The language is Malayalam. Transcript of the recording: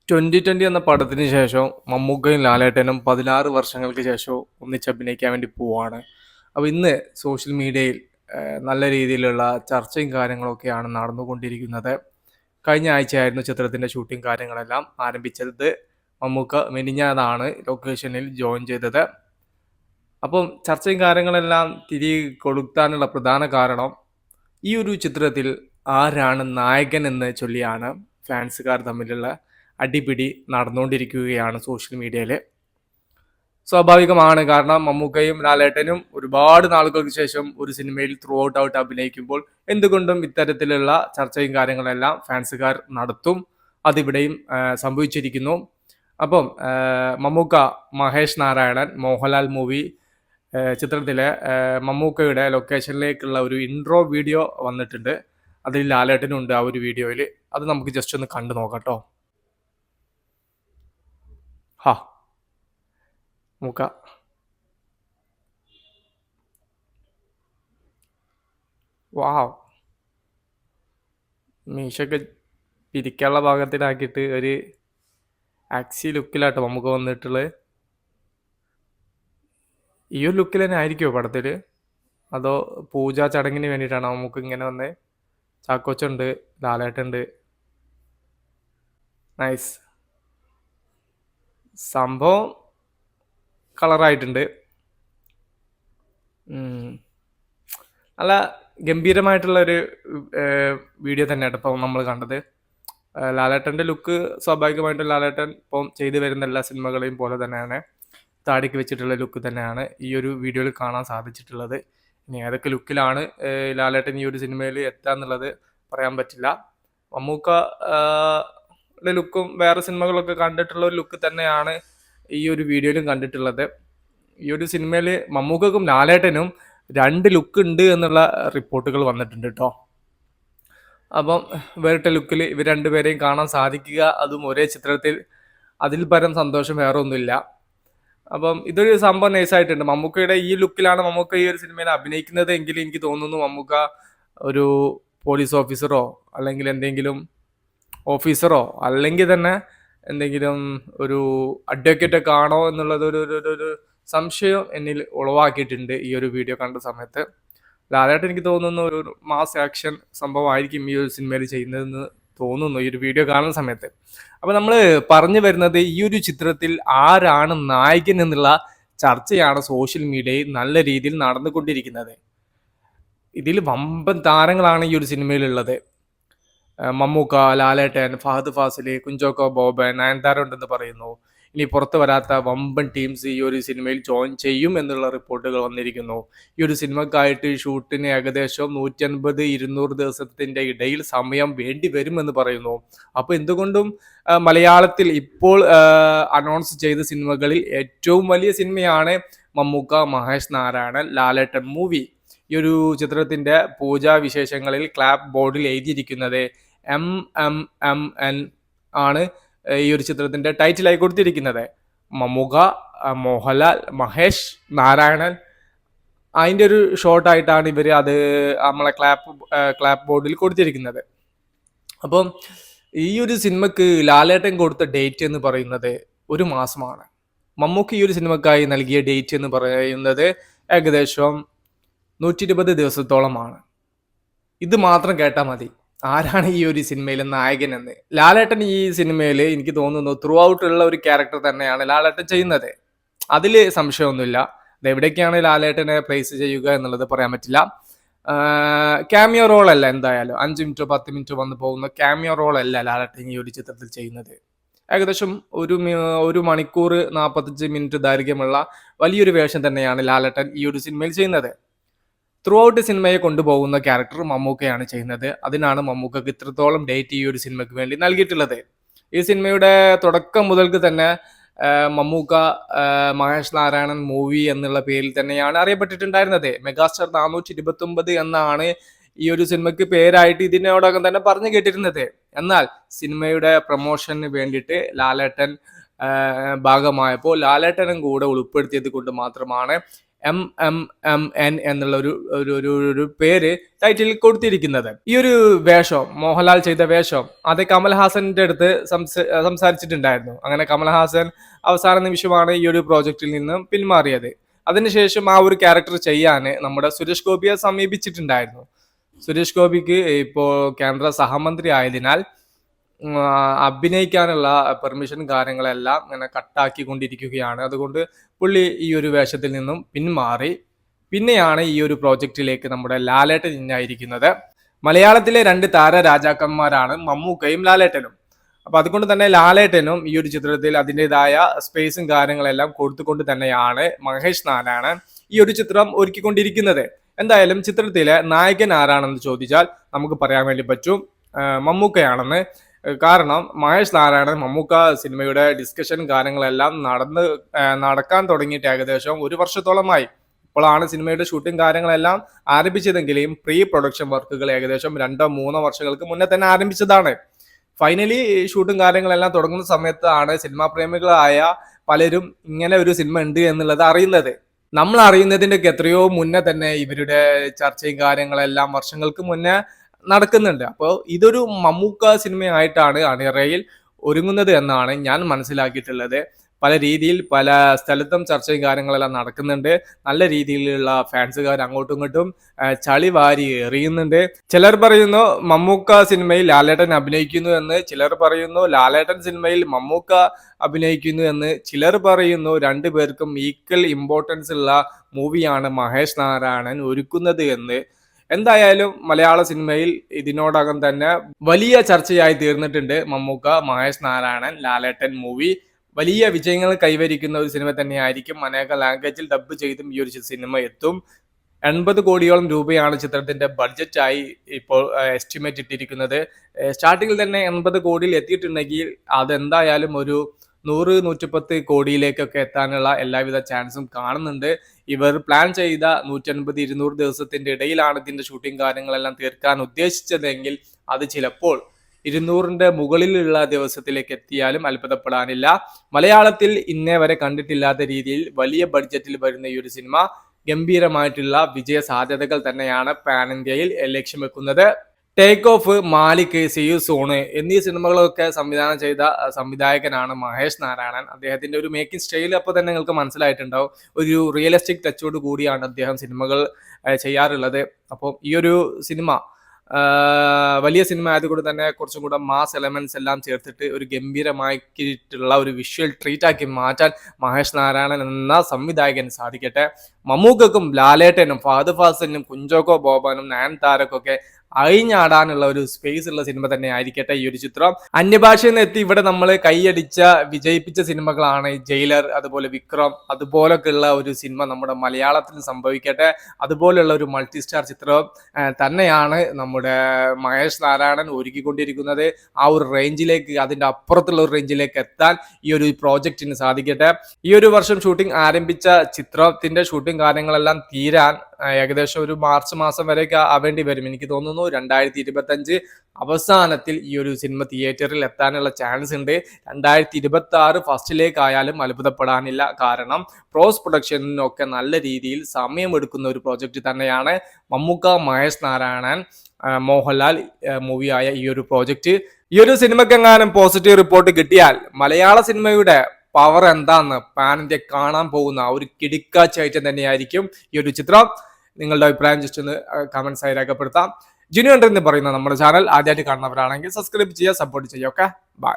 2020 എന്ന പടത്തിന് ശേഷം മമ്മൂക്കയും ലാലേട്ടനും 16 വർഷങ്ങൾക്ക് ശേഷം ഒന്നിച്ച് അഭിനയിക്കാൻ വേണ്ടി പോവാണ്. അപ്പോൾ ഇന്ന് സോഷ്യൽ മീഡിയയിൽ നല്ല രീതിയിലുള്ള ചർച്ചയും കാര്യങ്ങളൊക്കെയാണ് നടന്നുകൊണ്ടിരിക്കുന്നത്. കഴിഞ്ഞ ആഴ്ചയായിരുന്നു ചിത്രത്തിൻ്റെ ഷൂട്ടിംഗ് കാര്യങ്ങളെല്ലാം ആരംഭിച്ചത്. മമ്മൂക്ക മിനിഞ്ഞാന്നാണ് ലൊക്കേഷനിൽ ജോയിൻ ചെയ്തത്. അപ്പം ചർച്ചയും കാര്യങ്ങളെല്ലാം തിരികെ കൊടുക്കാനുള്ള പ്രധാന കാരണം ഈ ഒരു ചിത്രത്തിൽ ആരാണ് നായകൻ എന്ന് ചൊല്ലിയാണ് ഫാൻസുകാർ തമ്മിലുള്ള അടിപിടി നടന്നുകൊണ്ടിരിക്കുകയാണ് സോഷ്യൽ മീഡിയയിൽ. സ്വാഭാവികമാണ്, കാരണം മമ്മൂക്കയും ലാലേട്ടനും ഒരുപാട് നാളുകൾക്ക് ശേഷം ഒരു സിനിമയിൽ ത്രൂ ഔട്ട് അഭിനയിക്കുമ്പോൾ എന്തുകൊണ്ടും ഇത്തരത്തിലുള്ള ചർച്ചയും കാര്യങ്ങളെല്ലാം ഫാൻസുകാർ നടത്തും. അതിവിടെയും സംഭവിച്ചിരിക്കുന്നു. അപ്പം മമ്മൂക്ക മഹേഷ് നാരായണൻ മോഹൻലാൽ മൂവി ചിത്രത്തിലെ മമ്മൂക്കയുടെ ലൊക്കേഷനിലേക്കുള്ള ഒരു ഇൻട്രോ വീഡിയോ വന്നിട്ടുണ്ട്. അതിൽ ലാലേട്ടനും ഉണ്ട് ആ ഒരു വീഡിയോയിൽ. അത് നമുക്ക് ജസ്റ്റ് ഒന്ന് കണ്ടു നോക്കാം കേട്ടോ. ഹാ മൂക്ക വാവ്, മീശൊക്കെ പിരിക്കാനുള്ള ഭാഗത്തിലാക്കിയിട്ട് ഒരു ആക്സി ലുക്കിലാട്ടോ നമുക്ക് വന്നിട്ടുള്ളത്. ഈ ഒരു ലുക്കിൽ തന്നെ ആയിരിക്കുമോ പടത്തിൽ, അതോ പൂജാ ചടങ്ങിന് വേണ്ടിയിട്ടാണോ നമുക്ക് ഇങ്ങനെ വന്നേ? ചാക്കോച്ചുണ്ട്, ലാലേട്ടുണ്ട്. നൈസ്, സംഭവം കളറായിട്ടുണ്ട്. നല്ല ഗംഭീരമായിട്ടുള്ള ഒരു വീഡിയോ തന്നെയാണ് ഇപ്പോൾ നമ്മൾ കണ്ടത്. ലാലേട്ടൻ്റെ ലുക്ക് സ്വാഭാവികമായിട്ടും ലാലേട്ടൻ ഇപ്പം ചെയ്തു വരുന്ന എല്ലാ സിനിമകളെയും പോലെ തന്നെയാണ് താടിക്ക് വെച്ചിട്ടുള്ള ലുക്ക് തന്നെയാണ് ഈ ഒരു വീഡിയോയിൽ കാണാൻ സാധിച്ചിട്ടുള്ളത്. ഇനി ഏതൊക്കെ ലുക്കിലാണ് ലാലേട്ടൻ ഈ ഒരു സിനിമയിൽ എത്താന്നുള്ളത് പറയാൻ പറ്റില്ല. മമ്മൂക്ക ലുക്കും വേറെ സിനിമകളൊക്കെ കണ്ടിട്ടുള്ള ഒരു ലുക്ക് തന്നെയാണ് ഈ ഒരു വീഡിയോയിലും കണ്ടിട്ടുള്ളത്. ഈ ഒരു സിനിമയിൽ മമ്മൂക്കക്കും ലാലേട്ടനും രണ്ട് ലുക്ക് ഉണ്ട് എന്നുള്ള റിപ്പോർട്ടുകൾ വന്നിട്ടുണ്ട് കേട്ടോ. അപ്പം വേറിട്ട ലുക്കിൽ ഇവർ രണ്ടുപേരെയും കാണാൻ സാധിക്കുക, അതും ഒരേ ചിത്രത്തിൽ, അതിൽ പരം സന്തോഷം വേറെ ഒന്നുമില്ല. അപ്പം ഇതൊരു സംഭവം നൈസായിട്ടുണ്ട്. മമ്മൂക്കയുടെ ഈ ലുക്കിലാണ് മമ്മൂക്ക ഈ ഒരു സിനിമയിൽ അഭിനയിക്കുന്നത് എങ്കിൽ എനിക്ക് തോന്നുന്നു മമ്മൂക്ക ഒരു പോലീസ് ഓഫീസറോ അല്ലെങ്കിൽ എന്തെങ്കിലും ഓഫീസറോ അല്ലെങ്കിൽ തന്നെ എന്തെങ്കിലും ഒരു അഡ്വക്കേറ്റൊക്കെ ആണോ എന്നുള്ളത് ഒരു സംശയം എന്നിൽ ഉളവാക്കിയിട്ടുണ്ട് ഈ ഒരു വീഡിയോ കണ്ട സമയത്ത്. ലാലേട്ടൻ എനിക്ക് തോന്നുന്നു ഒരു മാസ് ആക്ഷൻ സംഭവമായിരിക്കും ഈ ഒരു സിനിമയിൽ ചെയ്യുന്നതെന്ന് തോന്നുന്നു ഈ ഒരു വീഡിയോ കാണുന്ന സമയത്ത്. അപ്പോൾ നമ്മൾ പറഞ്ഞു വരുന്നത് ഈ ഒരു ചിത്രത്തിൽ ആരാണ് നായകൻ എന്നുള്ള ചർച്ചയാണ് സോഷ്യൽ മീഡിയയിൽ നല്ല രീതിയിൽ നടന്നുകൊണ്ടിരിക്കുന്നത്. ഇതിൽ വമ്പൻ താരങ്ങളാണ് ഈ ഒരു സിനിമയിലുള്ളത്. മമ്മൂക്ക, ലാലേട്ടൻ, ഫഹദ് ഫാസിൽ, കുഞ്ചോക്കോ ബോബൻ, നയൻതാര ഉണ്ടെന്ന് പറയുന്നു. ഇനി പുറത്തു വരാത്ത വമ്പൻ ടീംസ് ഈ ഒരു സിനിമയിൽ ജോയിൻ ചെയ്യും എന്നുള്ള റിപ്പോർട്ടുകൾ വന്നിരിക്കുന്നു. ഈ ഒരു സിനിമക്കായിട്ട് ഷൂട്ടിന് ഏകദേശം 150-200 ദിവസത്തിൻ്റെ ഇടയിൽ സമയം വേണ്ടി വരുമെന്ന് പറയുന്നു. അപ്പോൾ എന്തുകൊണ്ടും മലയാളത്തിൽ ഇപ്പോൾ അനൗൺസ് ചെയ്ത സിനിമകളിൽ ഏറ്റവും വലിയ സിനിമയാണ് മമ്മൂക്ക മഹേഷ് നാരായണൻ ലാലേട്ടൻ മൂവി. ഈ ഒരു ചിത്രത്തിൻ്റെ പൂജാ വിശേഷങ്ങളിൽ ക്ലാപ്പ് ബോർഡിൽ എഴുതിയിരിക്കുന്നത് MMMN ആണ് ഈ ഒരു ചിത്രത്തിൻ്റെ ടൈറ്റിലായി കൊടുത്തിരിക്കുന്നത്. മമ്മൂക്ക, മോഹൻലാൽ, മഹേഷ് നാരായണൻ, അതിൻ്റെ ഒരു ഷോർട്ടായിട്ടാണ് ഇവർ അത് നമ്മളെ ക്ലാപ്പ് ബോർഡിൽ കൊടുത്തിരിക്കുന്നത്. അപ്പം ഈ ഒരു സിനിമക്ക് ലാലേട്ടൻ കൊടുത്ത ഡേറ്റ് എന്ന് പറയുന്നത് 1 മാസമാണ്. മമ്മൂക്ക് ഈ ഒരു സിനിമക്കായി നൽകിയ ഡേറ്റ് എന്ന് പറയുന്നത് ഏകദേശം 120 ദിവസത്തോളമാണ്. ഇത് മാത്രം കേട്ടാൽ മതി ആരാണ് ഈ ഒരു സിനിമയിലെ നായകൻ എന്ന്. ലാലേട്ടൻ ഈ സിനിമയിൽ എനിക്ക് തോന്നുന്നു ത്രൂ ഔട്ട് ഉള്ള ഒരു ക്യാരക്ടർ തന്നെയാണ് ലാലേട്ടൻ ചെയ്യുന്നത്. അതിൽ സംശയമൊന്നുമില്ല. എവിടേക്കാണ് ലാലേട്ടനെ പ്ലേസ് ചെയ്യുക എന്നുള്ളത് പറയാൻ പറ്റില്ല. ക്യാമിയോ റോൾ അല്ല, എന്തായാലും 5 മിനിറ്റോ 10 മിനിറ്റോ വന്ന് പോകുന്ന ക്യാമിയോ റോൾ അല്ല ലാലേട്ടൻ ഈ ഒരു ചിത്രത്തിൽ ചെയ്യുന്നത്. ഏകദേശം 1 മണിക്കൂർ 45 മിനിറ്റ് ദൈർഘ്യമുള്ള വലിയൊരു വേഷം തന്നെയാണ് ലാലേട്ടൻ ഈ ഒരു സിനിമയിൽ ചെയ്യുന്നത്. ത്രൂ ഔട്ട് സിനിമയെ കൊണ്ടുപോകുന്ന ക്യാരക്ടർ മമ്മൂക്കയാണ് ചെയ്യുന്നത്. അതിനാണ് മമ്മൂക്കക്ക് ഇത്രത്തോളം ഡേറ്റ് ഈ ഒരു സിനിമയ്ക്ക് വേണ്ടി നൽകിയിട്ടുള്ളത്. ഈ സിനിമയുടെ തുടക്കം മുതൽക്ക് തന്നെ മമ്മൂക്ക മഹേഷ് നാരായണൻ മൂവി എന്നുള്ള പേരിൽ തന്നെയാണ് അറിയപ്പെട്ടിട്ടുണ്ടായിരുന്നത്. മെഗാസ്റ്റാർ 429 എന്നാണ് ഈ ഒരു സിനിമയ്ക്ക് പേരായിട്ട് ഇതിനോടകം തന്നെ പറഞ്ഞു കേട്ടിരുന്നത്. എന്നാൽ സിനിമയുടെ പ്രൊമോഷന് വേണ്ടിയിട്ട് ലാലേട്ടൻ ഭാഗമായപ്പോൾ ലാലേട്ടനും കൂടെ ഉൾപ്പെടുത്തിയത് കൊണ്ട് മാത്രമാണ് MMMN എന്നുള്ള ഒരു പേര് ടൈറ്റിൽ കൊടുത്തിരിക്കുന്നത്. ഈ ഒരു വേഷം, മോഹൻലാൽ ചെയ്ത വേഷം, അത് കമൽഹാസന്റെ അടുത്ത് സംസാരിച്ചിട്ടുണ്ടായിരുന്നു. അങ്ങനെ കമൽഹാസൻ അവസാന നിമിഷമാണ് ഈ ഒരു പ്രോജക്റ്റിൽ നിന്നും പിന്മാറിയത്. അതിനുശേഷം ആ ഒരു ക്യാരക്ടർ ചെയ്യാൻ നമ്മുടെ സുരേഷ് ഗോപിയെ സമീപിച്ചിട്ടുണ്ടായിരുന്നു. സുരേഷ് ഗോപിക്ക് ഇപ്പോൾ കേന്ദ്ര സഹമന്ത്രി ആയതിനാൽ അഭിനയിക്കാനുള്ള പെർമിഷൻ കാര്യങ്ങളെല്ലാം ഇങ്ങനെ കട്ടാക്കിക്കൊണ്ടിരിക്കുകയാണ്. അതുകൊണ്ട് പുള്ളി ഈ ഒരു വേഷത്തിൽ നിന്നും പിന്മാറി. പിന്നെയാണ് ഈ ഒരു പ്രോജക്റ്റിലേക്ക് നമ്മുടെ ലാലേട്ടൻ ഇന്നായിരിക്കുന്നത്. മലയാളത്തിലെ 2 താര രാജാക്കന്മാരാണ് മമ്മൂക്കയും ലാലേട്ടനും. അപ്പൊ അതുകൊണ്ട് തന്നെ ലാലേട്ടനും ഈ ഒരു ചിത്രത്തിൽ അതിൻ്റെതായ സ്പേസും കാര്യങ്ങളെല്ലാം കൊടുത്തുകൊണ്ട് തന്നെയാണ് മഹേഷ് നാരായണൻ ഈ ഒരു ചിത്രം ഒരുക്കിക്കൊണ്ടിരിക്കുന്നത്. എന്തായാലും ചിത്രത്തിലെ നായകൻ ആരാണെന്ന് ചോദിച്ചാൽ നമുക്ക് പറയാൻ വേണ്ടി പറ്റും മമ്മൂക്കയാണെന്ന്. കാരണം മഹേഷ് നാരായണൻ മമ്മൂക്ക സിനിമയുടെ ഡിസ്കഷൻ കാര്യങ്ങളെല്ലാം നടക്കാൻ തുടങ്ങിയിട്ട് ഏകദേശം 1 വർഷത്തോളമായി. ഇപ്പോഴാണ് സിനിമയുടെ ഷൂട്ടിംഗ് കാര്യങ്ങളെല്ലാം ആരംഭിച്ചതെങ്കിലും പ്രീ പ്രൊഡക്ഷൻ വർക്കുകൾ ഏകദേശം 2-3 വർഷങ്ങൾക്ക് മുന്നേ തന്നെ ആരംഭിച്ചതാണ്. ഫൈനലി ഷൂട്ടും കാര്യങ്ങളെല്ലാം തുടങ്ങുന്ന സമയത്താണ് സിനിമാ പ്രേമികളായ പലരും ഇങ്ങനെ ഒരു സിനിമ ഉണ്ട് എന്നുള്ളത് അറിയുന്നത്. നമ്മൾ അറിയുന്നതിൻ്റെ എത്രയോ മുന്നേ തന്നെ ഇവരുടെ ചർച്ചയും കാര്യങ്ങളെല്ലാം വർഷങ്ങൾക്ക് മുന്നേ നടക്കുന്നുണ്ട്. അപ്പോൾ ഇതൊരു മമ്മൂക്ക സിനിമയായിട്ടാണ് അണിയറയിൽ ഒരുങ്ങുന്നത് എന്നാണ് ഞാൻ മനസ്സിലാക്കിയിട്ടുള്ളത്. പല രീതിയിൽ പല സ്ഥലത്തും ചർച്ചയും കാര്യങ്ങളെല്ലാം നടക്കുന്നുണ്ട്. നല്ല രീതിയിലുള്ള ഫാൻസുകാർ അങ്ങോട്ടും ഇങ്ങോട്ടും ചളി വാരി എറിയുന്നുണ്ട്. ചിലർ പറയുന്നു മമ്മൂക്ക സിനിമയിൽ ലാലേട്ടൻ അഭിനയിക്കുന്നു എന്ന്, ചിലർ പറയുന്നു ലാലേട്ടൻ സിനിമയിൽ മമ്മൂക്ക അഭിനയിക്കുന്നു എന്ന്, ചിലർ പറയുന്നു 2 പേർക്കും ഈക്വൽ ഇമ്പോർട്ടൻസ് ഉള്ള മൂവിയാണ് മഹേഷ് നാരായണൻ ഒരുക്കുന്നത് എന്ന്. എന്തായാലും മലയാള സിനിമയിൽ ഇതിനോടകം തന്നെ വലിയ ചർച്ചയായി തീർന്നിട്ടുണ്ട് മമ്മൂക്ക മഹേഷ് നാരായണൻ ലാലേട്ടൻ മൂവി. വലിയ വിജയങ്ങൾ കൈവരിക്കുന്ന ഒരു സിനിമ തന്നെയായിരിക്കും. അനേക ലാംഗ്വേജിൽ ഡബ് ചെയ്തും ഈ ഒരു സിനിമ എത്തും. 80 കോടിയോളം രൂപയാണ് ചിത്രത്തിന്റെ ബഡ്ജറ്റായി ഇപ്പോൾ എസ്റ്റിമേറ്റ് ഇട്ടിരിക്കുന്നത്. സ്റ്റാർട്ടിങ്ങിൽ തന്നെ 80 കോടിയിൽ എത്തിയിട്ടുണ്ടെങ്കിൽ അതെന്തായാലും ഒരു 100-110 കോടിയിലേക്കൊക്കെ എത്താനുള്ള എല്ലാവിധ ചാൻസും കാണുന്നുണ്ട്. ഇവർ പ്ലാൻ ചെയ്ത 150-200 ദിവസത്തിന്റെ ഇടയിലാണ് ഇതിന്റെ ഷൂട്ടിംഗ് കാര്യങ്ങളെല്ലാം തീർക്കാൻ ഉദ്ദേശിച്ചതെങ്കിൽ അത് ചിലപ്പോൾ 200ന്റെ മുകളിലുള്ള ദിവസത്തിലേക്ക് എത്തിയാലും അത്ഭുതപ്പെടാനില്ല. മലയാളത്തിൽ ഇന്നേ വരെ കണ്ടിട്ടില്ലാത്ത രീതിയിൽ വലിയ ബഡ്ജറ്റിൽ വരുന്ന ഈ ഒരു സിനിമ ഗംഭീരമായിട്ടുള്ള വിജയ സാധ്യതകൾ തന്നെയാണ് പാൻ ഇന്ത്യയിൽ ലക്ഷ്യം വെക്കുന്നത്. Take off, Malik, see you zone എന്നീ സിനിമകളൊക്കെ സംവിധാനം ചെയ്ത സംവിധായകനാണ് മഹേഷ് നാരായണൻ. അദ്ദേഹത്തിന്റെ ഒരു മേക്കിംഗ് സ്റ്റൈൽ അപ്പോൾ തന്നെ നിങ്ങൾക്ക് മനസ്സിലായിട്ടുണ്ടാവും. ഒരു റിയലിസ്റ്റിക് ടച്ചോട് കൂടിയാണ് അദ്ദേഹം സിനിമകൾ ചെയ്യാറുള്ളത്. അപ്പോൾ ഈ ഒരു സിനിമ വലിയ സിനിമ ആയതുകൊണ്ട് തന്നെ കുറച്ചും കൂടെ മാസ് എലമെന്റ്സ് എല്ലാം ചേർത്തിട്ട് ഒരു ഗംഭീരമാക്കിയിട്ടുള്ള ഒരു വിഷ്വൽ ട്രീറ്റ് ആക്കി മാറ്റാൻ മഹേഷ് നാരായണൻ എന്ന സംവിധായകന് സാധിക്കട്ടെ. മമ്മൂക്കും ലാലേട്ടനും ഫഹദ് ഫാസിലിനും കുഞ്ചോക്കോ ബോബനും നയൻതാരക്കൊക്കെ അഴിഞ്ഞാടാനുള്ള ഒരു സ്പേസ് ഉള്ള സിനിമ തന്നെ ആയിരിക്കട്ടെ ഈ ഒരു ചിത്രം. അന്യഭാഷയിൽ നിന്ന് എത്തി ഇവിടെ നമ്മൾ കൈയടിച്ച വിജയിപ്പിച്ച സിനിമകളാണ് ജയിലർ, അതുപോലെ വിക്രം, അതുപോലൊക്കെയുള്ള ഒരു സിനിമ നമ്മുടെ മലയാളത്തിൽ സംഭവിക്കട്ടെ. അതുപോലെയുള്ള ഒരു മൾട്ടി സ്റ്റാർ ചിത്രം തന്നെയാണ് നമ്മുടെ മഹേഷ് നാരായണൻ ഒരുക്കിക്കൊണ്ടിരിക്കുന്നത്. ആ ഒരു റേഞ്ചിലേക്ക്, അതിൻ്റെ അപ്പുറത്തുള്ള ഒരു റേഞ്ചിലേക്ക് എത്താൻ ഈ ഒരു പ്രോജക്റ്റിന് സാധിക്കട്ടെ. ഈ ഒരു വർഷം ഷൂട്ടിംഗ് ആരംഭിച്ച ചിത്രത്തിന്റെ ഷൂട്ടിംഗ് കാര്യങ്ങളെല്ലാം തീരാൻ ഏകദേശം ഒരു മാർച്ച് മാസം വരെയൊക്കെ ആവേണ്ടി വരും. എനിക്ക് തോന്നുന്നു 2025 അവസാനത്തിൽ ഈ ഒരു സിനിമ തിയേറ്ററിൽ എത്താനുള്ള ചാൻസ് ഉണ്ട്. 2026 ഫസ്റ്റിലേക്കായാലും അത്ഭുതപ്പെടാനില്ല. കാരണം പോസ്റ്റ് പ്രൊഡക്ഷനൊക്കെ നല്ല രീതിയിൽ സമയമെടുക്കുന്ന ഒരു പ്രോജക്റ്റ് തന്നെയാണ് മമ്മൂക്ക മഹേഷ് നാരായണൻ മോഹൻലാൽ മൂവിയായ ഈ ഒരു പ്രോജക്റ്റ്. ഈ ഒരു സിനിമക്കെങ്ങാനും പോസിറ്റീവ് റിപ്പോർട്ട് കിട്ടിയാൽ മലയാള സിനിമയുടെ പവർ എന്താന്ന് പാൻ ഇന്ത്യ കാണാൻ പോകുന്ന ഒരു കിടിക്കാച്ച ഐറ്റം തന്നെയായിരിക്കും ഈ ഒരു ചിത്രം. നിങ്ങളുടെ അഭിപ്രായം ജസ്റ്റ് ഒന്ന് കമന്റ്സ് ആയി രേഖപ്പെടുത്താം. ജിനു എന്ന് പറയുന്ന നമ്മുടെ ചാനൽ ആദ്യമായിട്ട് കാണുന്നവരാണെങ്കിൽ സബ്സ്ക്രൈബ് ചെയ്യുക, സപ്പോർട്ട് ചെയ്യുക. Okay, by.